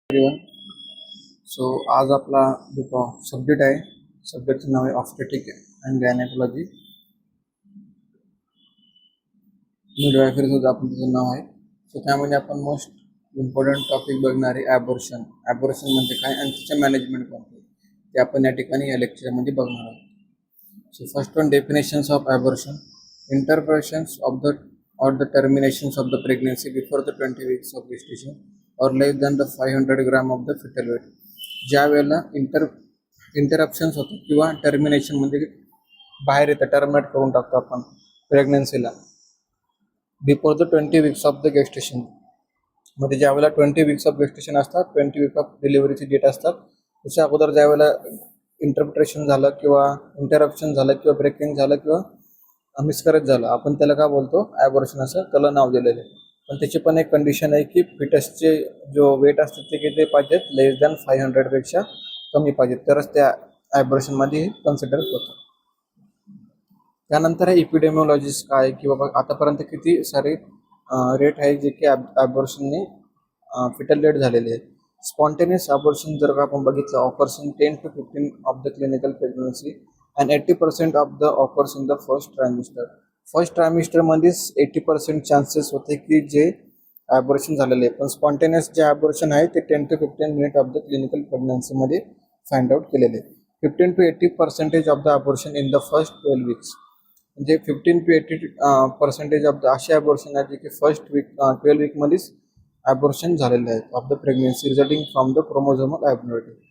Everyone. So आज आपला जो सब्जेक्ट आहे, सब्जेक्टचं नाव आहे ऑब्स्टेट्रिक अँड गायनेकोलॉजी. मिडवायफरी सुद्धा आपण त्याचं नाव आहे. सो त्यामध्ये आपण मोस्ट इम्पॉर्टंट टॉपिक बघणार आहे ॲबॉर्शन. ॲबॉर्शन म्हणजे काय आणि त्याचे मॅनेजमेंट कोणते ते आपण या ठिकाणी या लेक्चरमध्ये बघणार आहोत. So first one, definitions of abortion. Interpretations of the or the terminations of the pregnancy before the 20 weeks of gestation or less than the 500 gram of the fetal weight. ज्या वेळेला इंटरप्शन्स होतात किंवा टर्मिनेशन म्हणजे बाहेर येतं, terminate करून टाकतो आपण प्रेग्नन्सीला before the 20 weeks of the gestation. मध्ये ज्या वेळेला 20 वीक्स ऑफ गेस्टेशन असतात, 20 वीक ऑफ डिलिव्हरीची डेट असतात, त्याच्या अगोदर ज्या वेळेला इंटरप्रिटेशन झालं किंवा इंटरप्शन झालं किंवा ब्रेकिंग झालं किंवा मिसकरेज झालं, आपण त्याला काय बोलतो, ॲबॉर्शन असं त्याला नाव दिलेलं आहे. पण त्याची पण एक कंडिशन आहे की फिटसचे जो वेट असतात ते किती पाहिजेत, लेस दॅन 500 पेक्षा कमी पाहिजेत, तरच त्या ॲबॉर्शनमध्ये कन्सिडर होतं. त्यानंतर आहे इपिडेमिओलॉजीस काय, की बाबा आतापर्यंत किती सारे रेट आहे जे की ॲबॉर्शनने फिटल डेट झालेले आहेत. स्पॉन्टेनियस ॲबॉर्शन जर का आपण बघितलं, offers in 10 to 15 of the clinical pregnancy and 80% of the occurs in the first trimester. First ट्रायमिस्टरमध्येच 80% चान्सेस होते की जे ॲबॉर्शन झालेले आहे. पण स्पॉन्टेनियस जे ॲबॉर्शन आहे ते 10 to 15 minute of the clinical प्रेग्नन्सीमध्ये फाइंड आउट केलेले. 15 to 80% of the abortion in the first 12 weeks. म्हणजे 15 to 80% ऑफ द असे ॲबॉर्शन आहेत जे की फर्स्ट 12 वीकमध्येच ॲबॉर्शन झालेले आहेत of the pregnancy resulting from the chromosomal abnormality.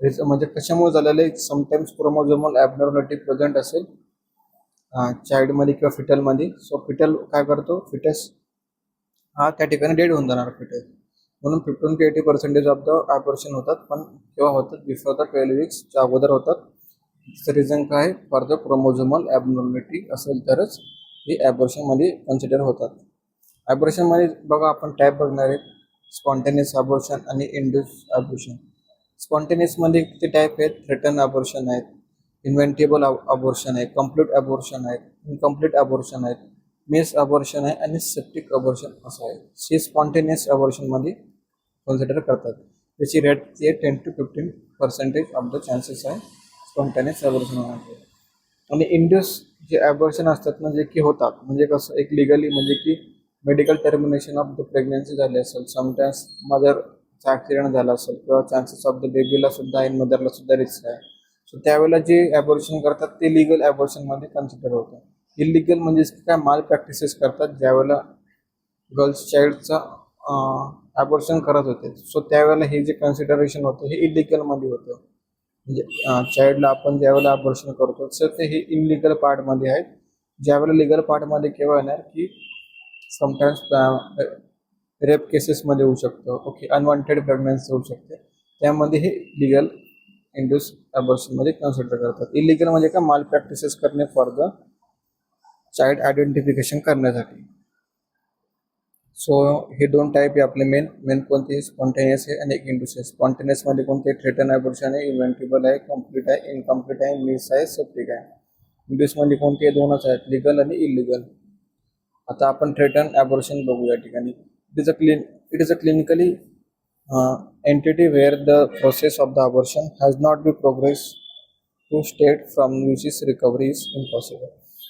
म्हणजे कशामुळे झालेलं आहे, समटाइम्स क्रोमोझोमल ॲबनॉर्मॅलिटी प्रेझेंट असेल चाइल्डमध्ये किंवा फिटलमध्ये. सो फिटल काय करतो, फिटस हा त्या ठिकाणी डेड होऊन जाणार फिटस. म्हणून 15 to 80% ऑफ द ॲबॉर्शन होतात. पण केव्हा होतात, बिफोर द 12 वीक्सच्या अगोदर होतात. त्याचं रिझन काय, फॉर द क्रोमोझोमल ॲबनॉर्मॅलिटी असेल तरच हे ॲबॉर्शनमध्ये कन्सिडर होतात. ॲबॉर्शनमध्ये बघा आपण टाईप बघणार आहेत, स्पॉन्टेनियस ॲबॉर्शन आणि इंड्यूस ॲबॉर्शन. स्पॉन्टेनियसमध्ये किती टाईप आहेत, थ्रेटन ॲबॉर्शन आहेत, इन्व्हेंटेबल ॲबॉर्शन आहे, कम्प्लीट ॲबॉर्शन आहेत, इनकम्प्लीट ॲबॉर्शन आहेत, मिस ॲबॉर्शन आहे आणि सेप्टिक ॲबॉर्शन असं आहे. हे स्पॉन्टेनियस ॲबॉर्शनमध्ये कन्सिडर करतात. त्याची रेट ते 10 to 15% ऑफ द चान्सेस आहे स्पॉन्टेनियस ॲबॉर्शनमध्ये. आणि इंड्यूस जे ॲबॉर्शन असतात ना, जे की होतात म्हणजे कसं, एक लिगली म्हणजे की medical termination of the pregnancy झाली असेल, समटाईम्स मदरचा ॲक्सिडेंट झाला असेल किंवा चान्सेस ऑफ द बेबीला सुद्धा इन मदरला सुद्धा रिस्क आहे. सो त्यावेळेला जे ॲबॉर्शन करतात ते लिगल ॲबॉर्शनमध्ये कन्सिडर होतं. इलिगल म्हणजे काय, माल प्रॅक्टिसेस करतात ज्यावेळेला गर्ल्स चाइल्डचा ॲबॉर्शन करत होते. सो त्यावेळेला हे जे कन्सिडरेशन होतं हे इलिगलमध्ये होतं. म्हणजे चाइल्डला आपण ज्यावेळेला ॲबॉर्शन करतो तर ते हे इनलिगल पार्टमध्ये आहेत. ज्यावेळेला लिगल पार्टमध्ये केव्हा येणार की समटाईम्स रेप केसेसमध्ये होऊ शकतं, ओके, अनवॉन्टेड प्रेग्नन्सी होऊ शकते, त्यामध्ये हे लिगल इंड्यूस ॲबॉर्शनमध्ये कन्सिडर करतात. इलिगल म्हणजे काय, माल प्रॅक्टिसेस करणे फॉर द चाइल्ड आयडेंटिफिकेशन करण्यासाठी. सो हे दोन टाईप आहे आपले मेन कोणते, स्पॉन्टेनियस आहे आणि एक इंड्यूस आहे. स्पॉन्टेनियसमध्ये कोणते, थ्रेटन ॲबॉर्शन आहे, इन्व्हेंटेबल आहे, कम्प्लीट आहे, इनकम्प्लीट आहे, मिस आहे, सेप्टिक आहे. इंड्यूसमध्ये कोणते, दोनच आहेत, लिगल आणि इलिगल. आता आपण थ्रेटन ॲबॉर्शन बघू या ठिकाणी. It is a clinically entity where the process of the abortion has not been progressed to state from which is recovery is impossible.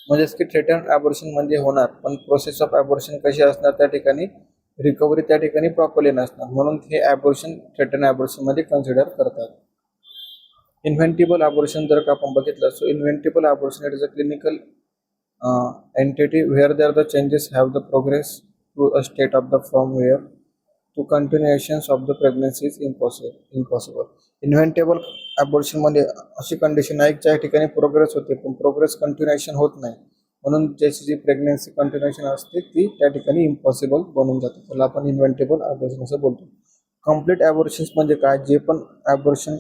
म्हणजेच की थ्रेटन ॲबॉर्शन म्हणजे होणार, पण प्रोसेस ऑफ ॲबॉर्शन कशी असणार, त्या ठिकाणी रिकव्हरी त्या ठिकाणी प्रॉपरली नसणार, म्हणून हे ॲबॉर्शन थ्रेटन ॲबॉर्शनमध्ये कन्सिडर करतात. इन्व्हेंटेबल ॲबॉर्शन जर का आपण बघितलं, so inevitable abortion it is a clinical entity where there the changes have the progress to a state of the form where to continuations of the pregnancy is impossible. इन्व्हेंटेबल ॲबॉर्शनमध्ये अशी condition आहे ज्या ठिकाणी progress होते पण progress continuation होत नाही, म्हणून ज्याची जी प्रेग्नन्सी कंटिन्युएशन असते ती त्या ठिकाणी इम्पॉसिबल बनून जाते, त्याला आपण इन्व्हेंटेबल ॲबॉर्शन असं बोलतो. कम्प्लीट ॲबॉर्शन्स म्हणजे काय, जे पण ॲबॉर्शन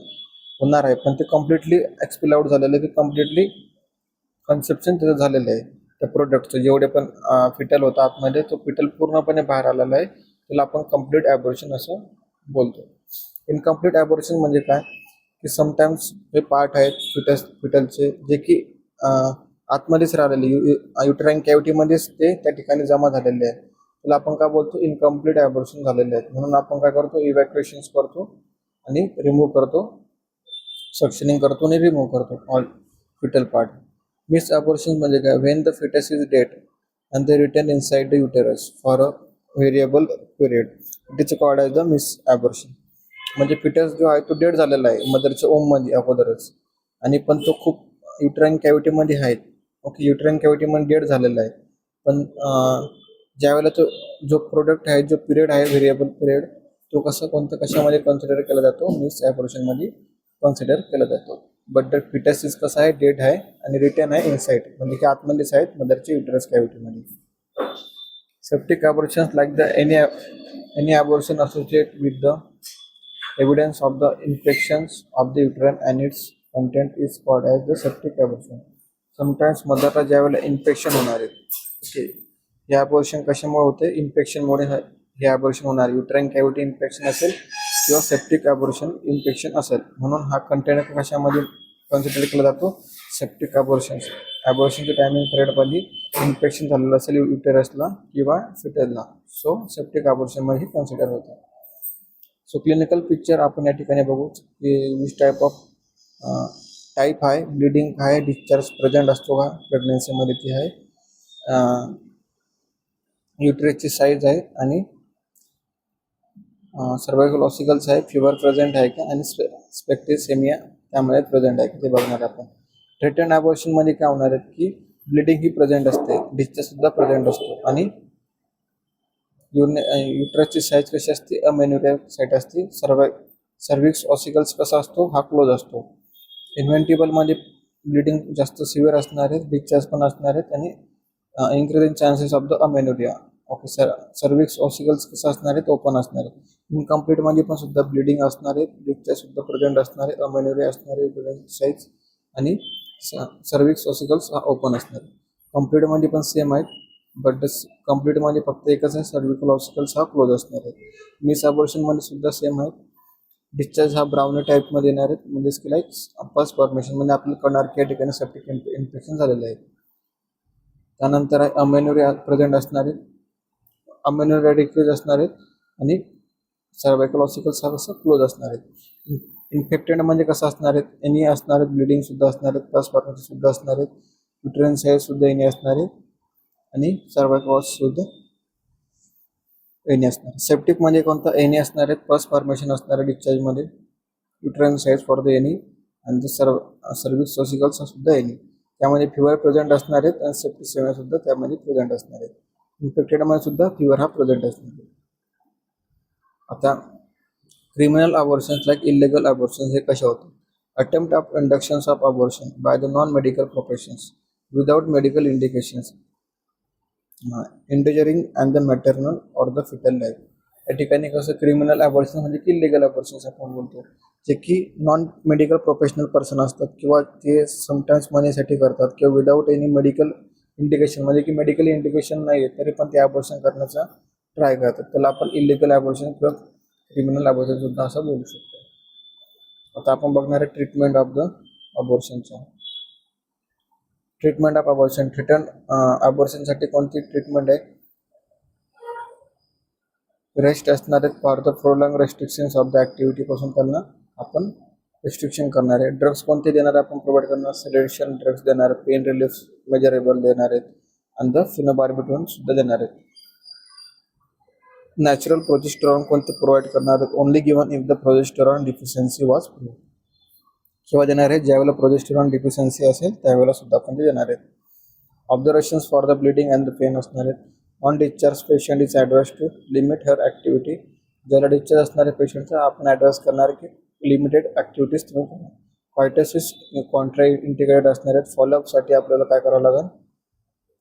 होणार आहे पण ते कम्प्लिटली एक्सपेल आउट झालेलं आहे, की कम्प्लिटली कन्सेप्शन त्याचं झालेलं आहे. त्या प्रोडक्टचं जेवढे पण फिटल होतं आतमध्ये, तो फिटल पूर्णपणे बाहेर आलेला आहे, त्याला आपण कम्प्लीट ॲबॉर्शन असं बोलतो. इनकम्प्लीट ॲबॉर्शन म्हणजे काय, की समटाईम्स हे पार्ट आहेत फिटलचे जे की आतमध्येच राहिलेले, युटराईन कॅव्हिटीमध्येच ते त्या ठिकाणी जमा झालेले आहे. त्याला आपण काय बोलतो, इनकम्प्लीट ॲबॉर्शन झालेले आहेत. म्हणून आपण काय करतो, इव्हॅक्युएशन्स करतो आणि रिमूव्ह करतो, सक्शनिंग करतो आणि रिमूव्ह करतो all foetal part. Miss abortion म्हणजे काय, when the foetus is dead and they return inside the uterus for a variable period, it is called as the miss abortion. म्हणजे फिटस जो आहे तो डेड झालेला आहे मदरच्या ओममध्ये अगोदरच, आणि पण तो खूप युट्राईन कॅव्हिटीमध्ये आहे. ओके, युट्राईन कॅव्हिटीमध्ये डेड झालेला आहे. पण ज्यावेळेला तो जो प्रोडक्ट आहे, जो पिरियड आहे व्हेरिएबल पिरियड, तो कशामध्ये कन्सिडर केला जातो, मिस ॲबॉर्शनमध्ये कन्सिडर केला जातो. बट द फिटस इज कसं आहे, डेड आहे आणि रिटर्न आहे इनसाइड, म्हणजे की आतमध्येच आहेत मदरच्या युटरस कॅव्हिटीमध्ये. Septic abortions like the any abortion associate with the evidence of the infections of the uterine and its content is called as the septic abortion. Sometimes मदरला ज्यावेळेला इन्फेक्शन होणार आहे, ओके, हे ॲबॉर्शन कशामुळे होते, इन्फेक्शनमुळे हे ॲबॉर्शन होणार. युट्राईन cavity infection असेल किंवा सेप्टिक ॲबॉर्शन इन्फेक्शन असेल, म्हणून हा कंटेनर कशामध्ये कन्सिडर केला जातो, सेप्टिक ॲबॉर्शन. ॲबॉर्शनच्या टायमिंग पिरियडमध्ये इन्फेक्शन झालेलं असेल युटेरसला किंवा फिटसला, सो सेप्टिक ॲबॉर्शनमध्ये कन्सिडर होतं. सो क्लिनिकल पिक्चर आपण या ठिकाणी बघू की विच टाईप ऑफ टाईप आहे, ब्लिडिंग आहे, डिस्चार्ज प्रेझेंट असतो का प्रेग्नन्सीमध्ये ती आहे, युटरेसची साईज आहे आणि सर्वायकल ऑसिकल्स आहे, फिवर प्रेझेंट आहे का, आणि स्पेक्टिसेमिया त्यामध्ये प्रेझेंट आहे का ते बघणार आपण. थ्रेटन ॲबॉर्शनमध्ये काय होणार आहे की ब्लिडिंग ही प्रेझेंट असते, डिस्चार्ज सुद्धा प्रेझेंट असतो, आणि युट्रसची साईज कशी असते, अमेन्युरिया साईट असते, सर्विक्स ऑसिकल्स कसा असतो, हा क्लोज असतो. इन्व्हेंटिबलमध्ये ब्लिडिंग जास्त सिव्हिअर असणार आहेत, डिस्चार्ज पण असणार आहेत, आणि increasing chances of the amenorrhoea. Okay, cervix ossicles कसं असणार आहेत, ओपन असणार आहेत. इनकम्प्लीटमध्ये पण सुद्धा ब्लिडिंग असणार आहेत, डिस्चार्ज सुद्धा प्रेझेंट असणार आहे, अमेन्युरिया असणार आहे, ब्लिडिंग साईज, आणि सर्विक्स ऑसिकल्स हा ओपन असणार आहे. कम्प्लीटमध्ये पण सेम आहेत, बट कम्प्लीटमध्ये फक्त एकच आहे, सर्विकल ऑसिकल्स हा क्लोज असणार आहे. मिस ॲबॉर्शनमध्ये सुद्धा सेम आहे. डिस्चार्ज हा ब्राउनी टाईपमध्ये येणार आहेत, म्हणजे की लाईक पस फॉर्मेशन, म्हणजे आपल्याला कळणार की या ठिकाणी सेप्टिक इन्फेक्शन झालेलं आहे. त्यानंतर आहे अमेन्युरिया प्रेझेंट असणार आहेत, अमेन्युरिया डिक्रीज असणार आहेत, आणि सर्वायकल ऑसिकल्स हा कसं क्लोज असणार आहेत. इन्फेक्टेड म्हणजे कसं असणार आहेत, एनी असणार आहेत, ब्लिडिंग सुद्धा असणार आहेत, पस फॉर्मेशन सुद्धा असणार आहेत, युट्रेन साईज सुद्धा एनी असणार आहे, आणि सर्वायकल सुद्धा एनी असणार. सेप्टिक म्हणजे कोणता, एनी असणार आहेत, पस फॉर्मेशन असणार आहे डिस्चार्जमध्ये, युट्राईन साईज फॉर द एनी, आणि ते सर्विक्स ऑसिकल्स सुद्धा एनी, त्यामध्ये फिवर प्रेझेंट असणार आहेत, आणि सेप्टिसेमिया सुद्धा त्यामध्ये प्रेझेंट असणार आहेत. इन्फेक्टेडमध्ये सुद्धा फिवर हा प्रेझेंट असणार आहे. आता criminal abortions like illegal abortions हे कसे होते, attempt of inductions of abortion by the non medical professions without medical indications, endangering and the maternal or the foetal life. या ठिकाणी कसं क्रिमिनल ॲबॉर्शन म्हणजे की इलिगल ॲबॉर्शन्स आपण बोलतो, जे की नॉन मेडिकल प्रोफेशनल पर्सन असतात, किंवा ते समटाईम्स मनीसाठी करतात, किंवा विदाऊट एनी मेडिकल इंडिकेशन, म्हणजे की मेडिकल इंडिकेशन नाही आहे तरी पण ते ॲबॉर्शन करण्याचा ट्राय करतात, त्याला आपण इलिगल ॲबॉर्शन किंवा क्रिमिनल ॲबॉर्शन सुद्धा असं बोलू शकतो. आता आपण बघणार आहे ट्रीटमेंट ऑफ द अबॉर्शनचा. ट्रीटमेंट ऑफ अबॉर्शन, थ्रेटन अबॉर्शनसाठी कोणती ट्रीटमेंट आहे, रेस्ट असणार आहेत, for the prolong restrictions of the ॲक्टिव्हिटीपासून त्यांना आपण रेस्ट्रिक्शन करणार आहे. ड्रग्स कोणते देणार आहे आपण प्रोव्हाइड करणार, सेडेशन ड्रग्स देणार, पेन रिलीफ मेजरेबल देणार आहेत, आणि द फिनोबार्बिटोन सुद्धा देणार आहेत. नॅचरल प्रोजेस्टेरॉन कोणते प्रोव्हाइड करणार आहेत, only given if the progesterone deficiency was prove, किंवा देणार आहेत ज्यावेळेला प्रोजेस्टेरॉन डिफिशियन्सी असेल त्यावेळेला सुद्धा आपण ते देणार आहेत. Observations for the bleeding and the pain असणार आहेत. On discharge patient is advise to limit her activity, ज्याला डिस्चार्ज असणाऱ्या पेशंटचा आपण ॲडवाइस करणार की लिमिटेड ॲक्टिव्हिटीज तुम्ही करा. फायटोसिस कॉन्ट्रा इंटिग्रेटेड असणार आहेत. फॉलोअपसाठी आपल्याला काय करावं लागेल,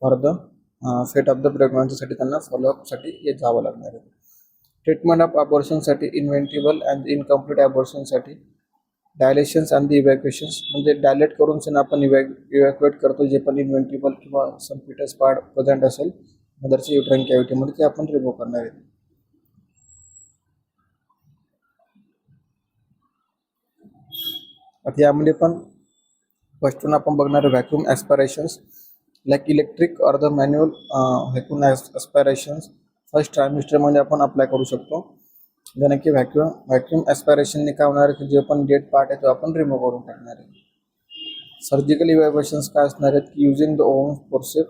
for the fate of the प्रेग्नन्सीसाठी त्यांना फॉलोअपसाठी जावं लागणार आहे. ट्रीटमेंट ऑफ अबॉर्शनसाठी इन्व्हेंटिबल अँड इनकम्प्लीट अबॉर्शनसाठी डायलेशन्स अँड द इव्हॅक्युएशन्स, म्हणजे डायलेट करून आपण इव्हॅक्युएट करतो जे पण इन्व्हेंटिबल किंवा सम फिटस पार्ट प्रेझेंट असेल मदरच्या युट्राईन कॅव्हिटीमध्ये ते आपण रिमूव्ह करणार आहे. आता यामध्ये पण फर्स्टून आपण बघणार vacuum aspirations like electric or the manual vacuum aspirations, first ट्रायमिस्टरमध्ये आपण अप्लाय करू शकतो. ज्याने की व्हॅक्यूम ॲस्पायरेशनने काय होणार आहे की जे पण डेड पार्ट आहे तो आपण रिमूव्ह करून टाकणार आहे. सर्जिकल इव्हॅक्युएशन्स काय असणार आहेत की using the ovum forceps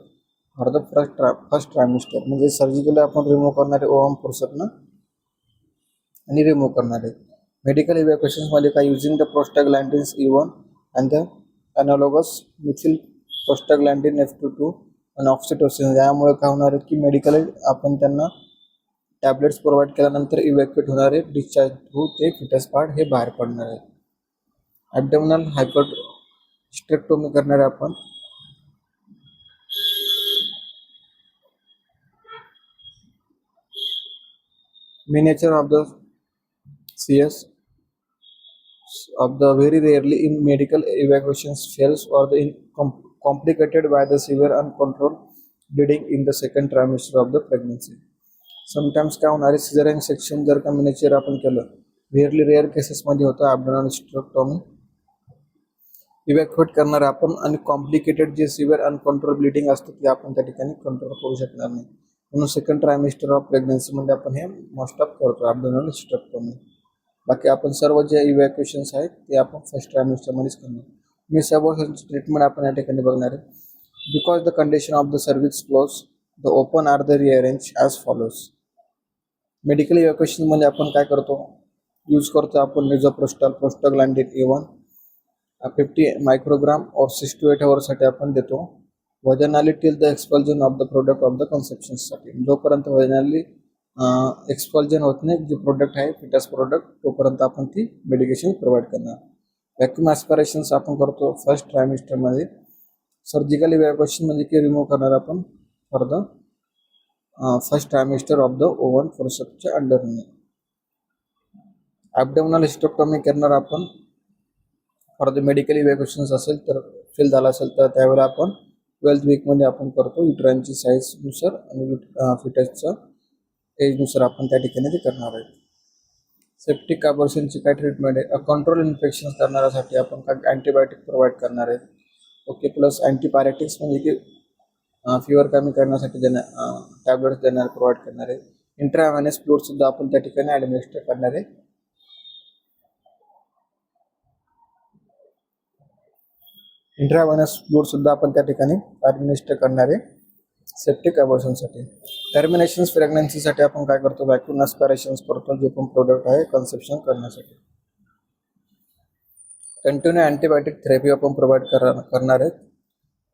for the first trimester, म्हणजे सर्जिकली आपण रिमूव्ह करणारे ओव्हम फोर्सेपनं आणि रिमूव्ह करणार आहेत. मेडिकल इव्हॅक्युएशन्समध्ये काय using the prostaglandins E1 and the analogues methyl prostaglandin F22 आणि ऑक्सिटोसिन. यामुळे काय होणार आहे की मेडिकल आपण त्यांना टॅबलेट्स प्रोव्हाइड केल्यानंतर इव्हॅक्युएट होणारे डिस्चार्ज थ्रू ते फिटस पार्ट हे बाहेर पडणार आहे. ॲब्डोमिनल हायपरस्ट्रेक्टोमी करणारे आपण miniature of the CS of the very rarely in medical evacuations fails or the complicated by the severe uncontrolled bleeding in the second trimester of the pregnancy. Sometimes काय होणार आहे सिझेरियन सेक्शन जर का मिनिचर आपण केलं, व्हेरली रेअर केसेसमध्ये होतं ॲब्डोमिनल hysterectomy. इव्हॅक्युएट करणार आपण आणि कॉम्प्लिकेटेड जे सिव्हिअर अनकंट्रोल ब्लिडिंग असतं ते आपण त्या ठिकाणी कंट्रोल करू शकणार नाही. म्हणून सेकंड ट्रायमिस्टर ऑफ प्रेग्नन्सीमध्ये आपण हे मोस्ट ऑफ करतो ॲब्डोमिनल हिस्टेरेक्टोमी. बाकी आपण सर्व जे इव्हॅक्युएशन्स आहेत ते आपण फर्स्ट ट्रायमिस्टरमध्येच करणार. मिस अबॉर्शनची ट्रीटमेंट आपण या ठिकाणी बघणार आहे. Because the condition of the cervix close the open are the rearrange as follows. Medical इव्हॅक्युएशनमध्ये आपण काय करतो, यूज करतो आपण मिझोप्रोस्टाल प्रोस्टाग्लॅन्डिन E1 50 मायक्रोग्राम और 6 to 8 आवर्ससाठी आपण देतो. वजनाली till the expulsion of the product of the कन्सेप्शनसाठी, जोपर्यंत वजनाली एक्सपल्जन होत नाही जे प्रोडक्ट आहे फिटस प्रोडक्ट तोपर्यंत आपण ती मेडिकेशन प्रोव्हाइड करणार. व्हॅक्यूम ॲस्पिरेशन्स आपण करतो फर्स्ट ट्रायमिस्टरमध्ये. सर्जिकल इव्हॅक्युएशनमध्ये की रिमूव्ह करणार आपण for the first trimester of the ovum फोर्सेप्सच्या अंडरने. ॲब्डोमिनल हिस्टेरेक्टोमी करणार आपण फॉर द मेडिकल इव्हॅक्युएशन्स असेल तर फेल झाला असेल तर त्यावेळेला आपण 12th वीकमध्ये आपण करतो. युट्राईनची साईजनुसार आणि फिटसच्या एजनुसार आपण त्या ठिकाणी ते करणार आहे. सेप्टिक अबॉर्शनची काय ट्रीटमेंट आहे, कंट्रोल इन्फेक्शन करण्यासाठी आपण काय अँटीबायोटिक प्रोव्हाइड करणार आहे. ओके, प्लस अँटीपायरेटिक्स म्हणजे की फिवर कमी करण्यासाठी टॅबलेट्स देणार प्रोव्हाइड करणार आहे. इंट्राव्हेनस फ्लूइडसुद्धा आपण त्या ठिकाणी ॲडमिनिस्टर करणार आहे. इंट्राव्हेनस फ्लूइडसुद्धा आपण त्या ठिकाणी ॲडमिनिस्टर करणार आहे सेप्टिक अबॉर्शनसाठी. टर्मिनेशन्स प्रेग्नन्सीसाठी आपण काय करतो, व्हॅक्यूम ॲस्पिरेशन्स करतो जे पण प्रोडक्ट आहे कन्सेप्शन करण्यासाठी. कंटिन्यू अँटीबायोटिक थेरपी आपण प्रोव्हाइड करणार आहेत.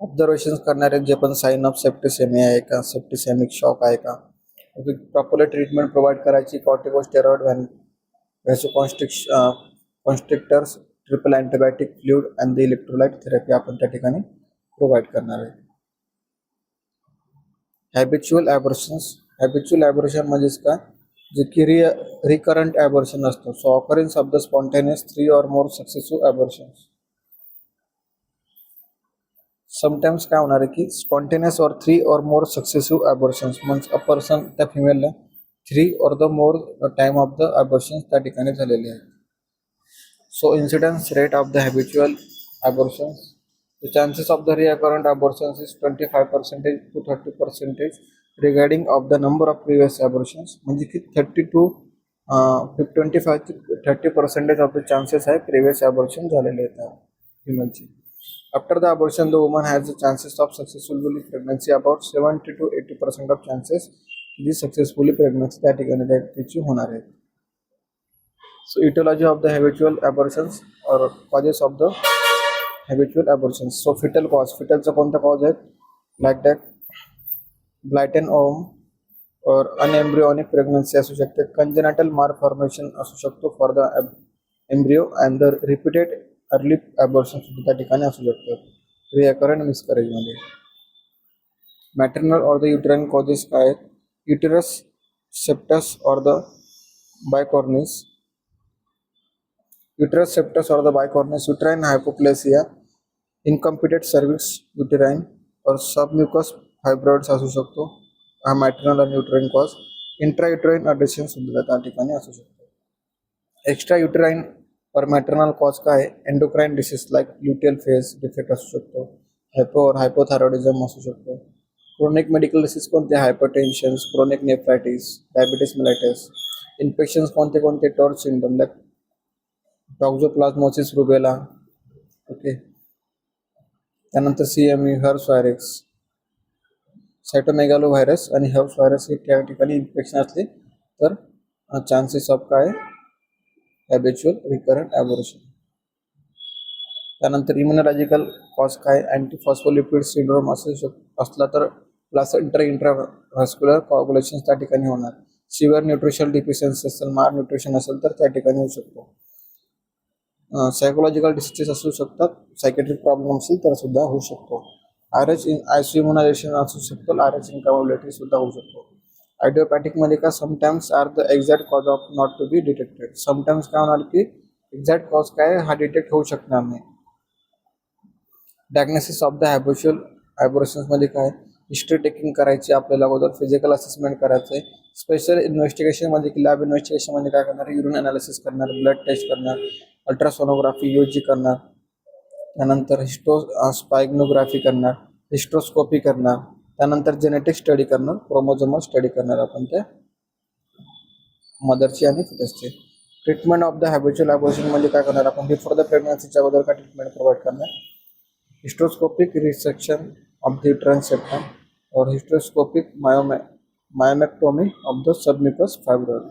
ऑब्झर्वेशन्स करणार आहेत जे पण साईन ऑफ सेप्टिसेमिया आहे का, सेप्टिसेमिक शॉक आहे का, प्रॉपरली ट्रीटमेंट प्रोव्हाइड करायची. Corticosteroid constrictors triple antibiotic fluid and the electrolyte therapy आपण त्या ठिकाणी प्रोव्हाइड करणार आहे. हॅबिच्युअल ॲबॉर्शन म्हणजेच काय, जे की रिकरंट ॲबॉर्शन असतो. So occurrence of the spontaneous 3 or more successive abortions. Sometimes काय होणार आहे की स्पॉन्टेनियस और 3 or more सक्सेसिव्ह ॲबॉर्शन्स म्हणजे अ पर्सन त्या फिमेलला 3 or the more time of the abortions त्या ठिकाणी झालेले आहेत. So incidence rate of the habitual abortions, the chances of the recurrent abortions is 25% to 30% regarding of the number of previous abortions. म्हणजे की 25 to 30% of the chances आहे previous abortion झालेले आहेत femaleची. After the abortion the woman has the chances of successfully pregnancy about 70 to 80% of chances की successfully pregnancy त्या ठिकाणी त्याची होणार आहे. So etiology of the habitual abortions or causes of the habitual abortions. So fetal cause, fetalचा कोणता cause आहे, ब्लायटन ovum और अनएम्ब्रियोनिक pregnancy असू शकते. कंजेनाटल मालफॉर्मेशन असू शकतो for the embryo and the repeated early abortion सुद्धा त्या ठिकाणी असू शकतात रिअकरंट मिसकॅरेजमध्ये. मॅटर्नल और द युटेराइन कॉजेस काय आहेत, युटेरस सेप्टस और the बायकॉर्निस, uterus septus or the bicornis, uterine hypoplasia, incompetent cervix uterine or submucous fibroids असू शकतो. हा मॅटर्नल आणि युटेराइन कॉज. इंट्रायुटेराइन अडॅशन सुद्धा त्या ठिकाणी असू शकतो. Extra uterine or maternal cause काय, endocrine disease like luteal phase defect असू शकतो. हायपोथायरॉइडिझम असू शकतो. क्रोनिक मेडिकल डिसीज कोणते? Hypertension, chronic nephritis, diabetes mellitus. Infections कोणते कोणते? TORCH syndrome, like toxoplasmosis rubella. Okay. त्यानंतर CME, herpes virus, cytomegalo virus आणि हर्स व्हायरस हे त्या ठिकाणी इन्फेक्शन असले तर चान्सेस ऑफ काय? Habitual recurrent abortion. त्यानंतर इम्युनॉलॉजिकल कॉज काय? अँटीफॉस्फोलिपिड सिंड्रोम असला तर प्लासेंटा इंट्राव्हॅस्क्युलर कॉग्युलेशन त्या ठिकाणी होणार. सिव्हिअर न्यूट्रिशन डिफिशियन्सी असेल, माल न्यूट्रिशन असेल तर त्या ठिकाणी होऊ शकतो. सायकोलॉजिकल डिसीजेस असू शकतात, सायकेट्रिक प्रॉब्लेम असेल तर सुद्धा होऊ शकतो. ICU इम्युनायझेशन असू शकतो, RH इनकॅपेबिलिटी सुद्धा होऊ शकतो. आयडिओपॅथिक मध्ये का sometimes are the exact cause of not to be detected. Sometimes काय होणार की एक्झॅक्ट कॉज काय हा डिटेक्ट होऊ शकणार नाही. डायग्नोसिस ऑफ द हॅबिच्युअल ॲबॉर्शन्स मध्ये काय? हिस्ट्री टेकिंग करायची आपल्याला, अगोदर फिजिकल असेसमेंट करायचं आहे. स्पेशल इन्व्हेस्टिगेशन मध्ये की लॅब इन्व्हेस्टिगेशन मध्ये काय करणार? युरिन अनालिसिस करणार, ब्लड टेस्ट करणार, अल्ट्रासोनोग्राफी UG करणार, त्यानंतर स्पायग्नोग्राफी करणार, हिस्ट्रोस्कोपी करणार, त्यानंतर जेनेटिक स्टडी करणार, क्रोमोझोमल स्टडी करणार आपण त्या मदरची आणि फिटसची. Treatment of the habitual abortion मध्ये काय करणार आपण? बिफोर द प्रेग्नन्सीच्या अगोदर काय ट्रीटमेंट प्रोव्हाइड करणार? Hysteroscopic resection of the uterine septum or hysteroscopic myomectomy of the submucous fibroid.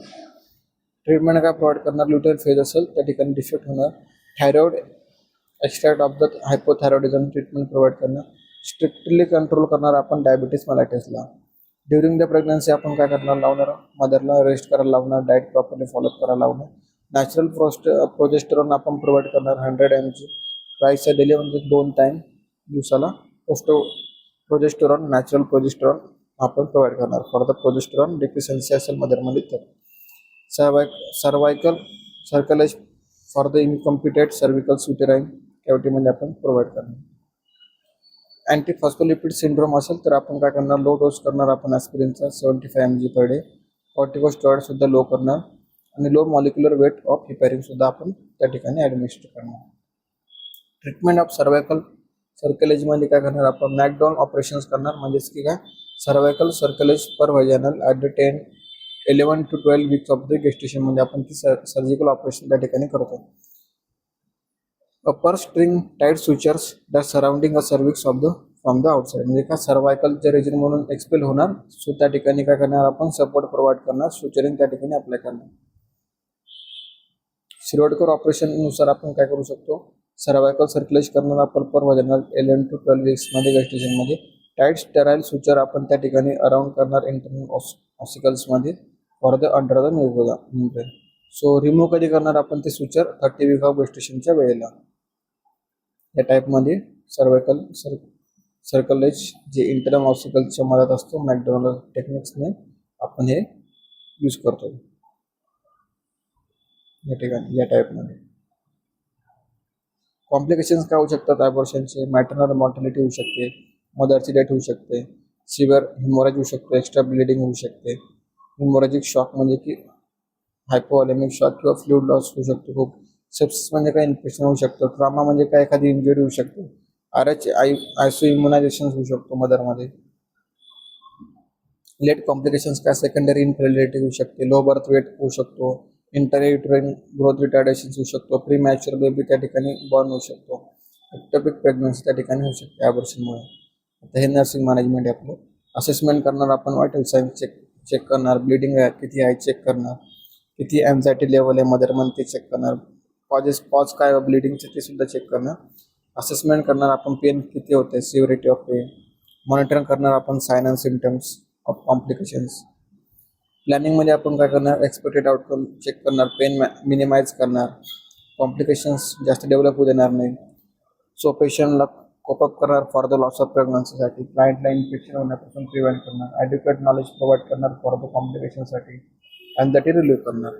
Treatment काय प्रोव्हाइड करणार? ल्युटेल फेज असेल त्या ठिकाणी डिफेक्ट होणार. Thyroid extract of the hypothyroidism treatment provide करणार. स्ट्रिक्टली कंट्रोल करणार आपण डायबिटीस मेलायटिसला. ड्युरिंग द प्रेग्नन्सी आपण काय करणार? लावणार मदरला रेस्ट करायला लावणार, डाएट प्रॉपरली फॉलोअप करायला लावणार. नॅचरल प्रोजेस्टेरॉन आपण प्रोव्हाइड करणार 100 mg ट्वाइस अ डेली, म्हणजे 2 टाइम दिवसाला. प्रोजेस्टेरॉन, नॅचरल प्रोजेस्टेरॉन आपण प्रोव्हाइड करणार. फॉर द प्रोजेस्टेरॉन डिफिशियन्सी असेल मदरमध्ये तर. Cervical cerclage for the incompleted cervical uterine कॅव्हिटीमध्ये आपण प्रोव्हाइड करणार. अँटीफॉस्फोलिपिड सिंड्रोम असेल तर आपण काय करणार? लो डोस करणार आपण ॲस्पिरिनचा 75 mg पर डे. कॉर्टिकोस्टेरॉइड सुद्धा लो करणार आणि low molecular weight of heparin सुद्धा आपण त्या ठिकाणी ॲडमिनिस्टर करणार. ट्रीटमेंट ऑफ सर्कलेज मध्ये काय करणार आपण? नॅकडाऊन ऑपरेशन्स करणार, म्हणजेच की काय? Cervical cerclage per vaginal at the 11 to 12 weeks of the gestation मध्ये आपण ती सर्जिकल ऑपरेशन त्या ठिकाणी करतो. Upper string tight sutures that surrounding a cervix of the from the outside, म्हणजे का सर्वायकलच्या रिजन म्हणून एक्सपेल होणार. सो त्या ठिकाणी काय करणार आपण? सपोर्ट प्रोव्हाइड करणार, सुचरिंग त्या ठिकाणी अप्लाय करणार. शिरोडकर ऑपरेशन नुसार आपण काय करू शकतो? सर्वायकल सर्क्युलेज करणार आपण पर व्हाजायनल 11 to 12 वीक्स मध्ये गेस्टेशन मध्ये. टाईट स्टेराइल सुचर आपण त्या ठिकाणी अराउंड करणार इंटरनल ऑसिकल्स मध्ये for the under the membrane. So remove कधी करणार आपण ते सुचर? 30 वीक ऑफ गेस्टेशनच्या वेळेला. या टाईपमध्ये सर्वायकल सर्कलेज जे इंटरनल ऑसिकल्सच्या मदत असतो, मॅकडोनाल्ड टेक्निक्सने आपण हे यूज करतो या ठिकाणी, या टाईपमध्ये. कॉम्प्लिकेशन्स काय होऊ शकतात ॲबॉर्शनचे? मॅटर्नल मॉर्टॅलिटी होऊ शकते, मदरची डेथ होऊ शकते, सिव्हिअर हिमोरेज होऊ शकतो, एक्स्ट्रा ब्लिडिंग होऊ शकते, हिमोरेजिक शॉक म्हणजे की हायपोव्हॉलेमिक शॉक किंवा फ्लूइड लॉस होऊ शकतो खूप. सेप्सिस म्हणजे काय? इन्फेक्शन होऊ शकतं. ट्रॉमा म्हणजे काय? एखादी इंजुरी होऊ शकते. ICU इम्युनायझेशन होऊ शकतो मदरमध्ये. लेट कॉम्प्लिकेशन्स काय? सेकंडरी इन्फर्टिलिटी होऊ शकते, लो बर्थ वेट होऊ शकतो, इंटरयुटेराइन ग्रोथ रिटार्डेशन होऊ शकतो, प्री मॅच्युअर बेबी त्या ठिकाणी बॉर्न होऊ शकतो, एक्टोपिक प्रेग्नन्सी त्या ठिकाणी होऊ शकते ॲबॉर्शनमुळे. आता हे नर्सिंग मॅनेजमेंट आहे आपलं. असेसमेंट करणार आपण, व्हायटल साईन्स चेक करणार, ब्लिडिंग किती आहे चेक करणार, किती एन्झायटी लेवल आहे मदरमध्ये ते चेक करणार, कॉज काय ब्लिडिंगचे ते सुद्धा चेक करणार. असेसमेंट करणार आपण, पेन किती होते, सिव्हिरिटी ऑफ पेन. मॉनिटरिंग करणार आपण sign and symptoms of complications. प्लॅनिंगमध्ये आपण काय करणार? एक्सपेक्टेड आउटकम चेक करणार, पेन मिनिमाइज करणार, कॉम्प्लिकेशन्स जास्त डेव्हलप होऊ देणार नाही. सो पेशंटला कोपअप करणार फॉर द लॉस ऑफ प्रेग्नन्सीसाठी, क्लायंटला इन्फेक्शन होण्यापासून प्रिव्हेंट करणार, ॲड्युकेट नॉलेज प्रोव्हाइड करणार फॉर द कॉम्प्लिकेशनसाठी, अँझायटी रिलीव्ह करणार.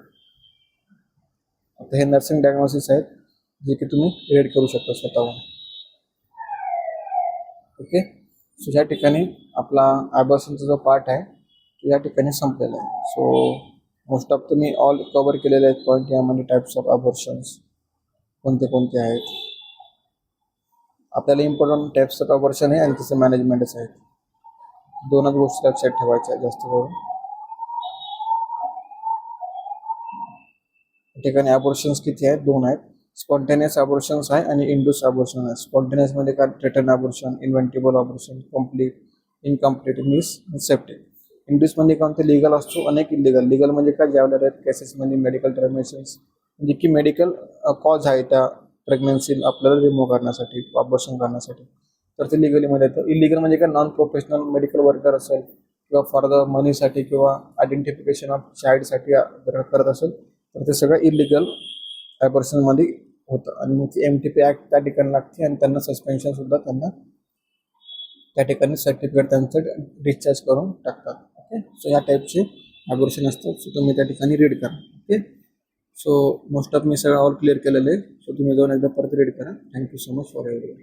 आता हे नर्सिंग डायग्नोसिस आहेत जे की तुम्ही रीड करू शकता स्वतःहून. ओके. सो ह्या ठिकाणी आपला ॲबॉर्शनचा जो पार्ट आहे तो या ठिकाणी संपलेला आहे. सो मोस्ट ऑफ तुम्ही ऑल कवर केलेले आहेत पॉईंट यामध्ये. टाईप्स ऑफ ॲबॉर्शन्स कोणते कोणते आहेत. आपल्याला इम्पॉर्टंट टाईप्स ऑफ ॲबॉर्शन आहे आणि त्याचे मॅनेजमेंटच आहेत. दोनच गोष्टी लक्षात ठेवायच्या जास्त करून. या ठिकाणी अबॉर्शन्स किती आहेत? 2 आहेत. स्पॉन्टेनियस अबॉर्शन्स आहे आणि इंड्यूस अबॉर्शन आहे. स्पॉन्टेनियस मध्ये काय? Return abortion, inevitable abortion, complete, incomplete, miss, septic. Induce मध्ये कोणते लिगल असतो, अनेक इलिगल. लिगल म्हणजे काय? ज्यावेळेला रेप केसेसमध्ये मेडिकल टर्मिनेशन्स म्हणजे की मेडिकल कॉज आहे त्या प्रेग्नन्सी आपल्याला रिमूव्ह करण्यासाठी, अबॉर्शन करण्यासाठी, तर ते लिगलीमध्ये येतं. इलिगल म्हणजे काय? नॉन प्रोफेशनल मेडिकल वर्कर असेल किंवा फॉर द मनीसाठी किंवा आयडेंटिफिकेशन ऑफ चाइल्डसाठी जर करत असेल तर ते सगळं इलिगल ॲबॉर्शनमध्ये होतं. आणि मग ती MTP ॲक्ट त्या ठिकाणी लागते आणि त्यांना सस्पेन्शन सुद्धा त्यांना त्या ठिकाणी सर्टिफिकेट त्यांचं डिस्चार्ज करून टाकतात. ओके, सो या टाईपचे ॲबॉर्शन असतात. सो तुम्ही त्या ठिकाणी रीड करा. Okay, so most of me सगळं ऑल क्लिअर केलेलं आहे. सो तुम्ही जाऊन एकदा परत रीड करा. Thank you so much for everyone.